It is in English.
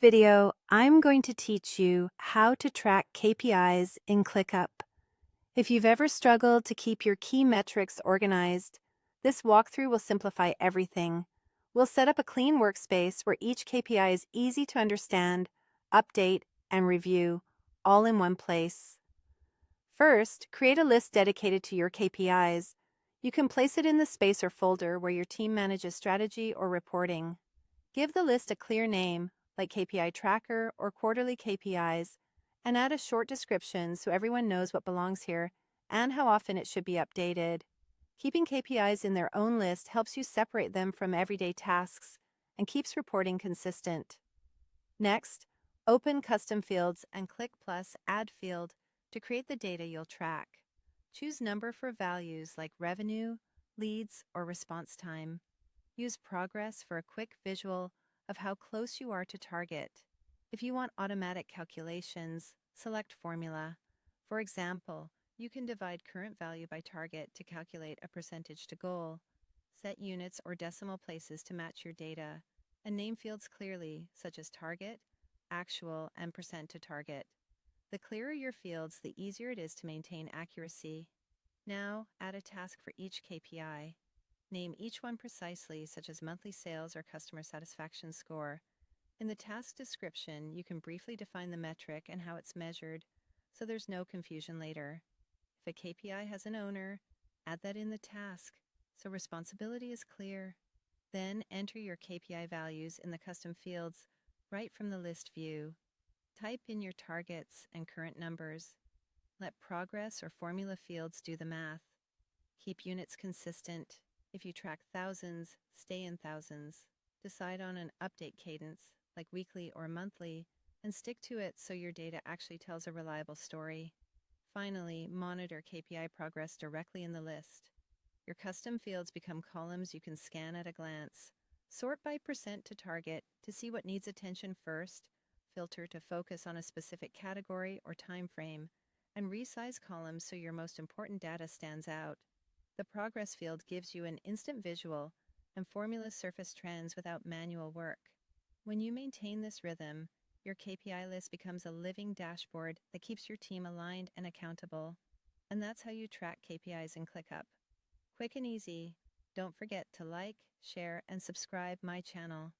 Video, I'm going to teach you how to track KPIs in ClickUp. If you've ever struggled to keep your key metrics organized, this walkthrough will simplify everything. We'll set up a clean workspace where each KPI is easy to understand, update, and review, all in one place. First, create a list dedicated to your KPIs. You can place it in the space or folder where your team manages strategy or reporting. Give the list a clear name, like KPI Tracker or Quarterly KPIs, and add a short description so everyone knows what belongs here and how often it should be updated. Keeping KPIs in their own list helps you separate them from everyday tasks and keeps reporting consistent. Next, open Custom Fields and click plus Add Field to create the data you'll track. Choose number for values like revenue, leads, or response time. Use progress for a quick visual of how close you are to target. If you want automatic calculations, select Formula. For example, you can divide current value by target to calculate a percentage to goal. Set units or decimal places to match your data, and name fields clearly, such as target, actual, and percent to target. The clearer your fields, the easier it is to maintain accuracy. Now, add a task for each KPI. Name each one precisely, such as monthly sales or customer satisfaction score. In the task description, you can briefly define the metric and how it's measured, so there's no confusion later. If a KPI has an owner, add that in the task, so responsibility is clear. Then enter your KPI values in the custom fields right from the list view. Type in your targets and current numbers. Let progress or formula fields do the math. Keep units consistent. If you track thousands, stay in thousands. Decide on an update cadence, like weekly or monthly, and stick to it so your data actually tells a reliable story. Finally, monitor KPI progress directly in the list. Your custom fields become columns you can scan at a glance. Sort by percent to target to see what needs attention first, filter to focus on a specific category or time frame, and resize columns so your most important data stands out. The progress field gives you an instant visual, and formulas surface trends without manual work. When you maintain this rhythm, your KPI list becomes a living dashboard that keeps your team aligned and accountable. And that's how you track KPIs in ClickUp. Quick and easy. Don't forget to like, share, and subscribe my channel.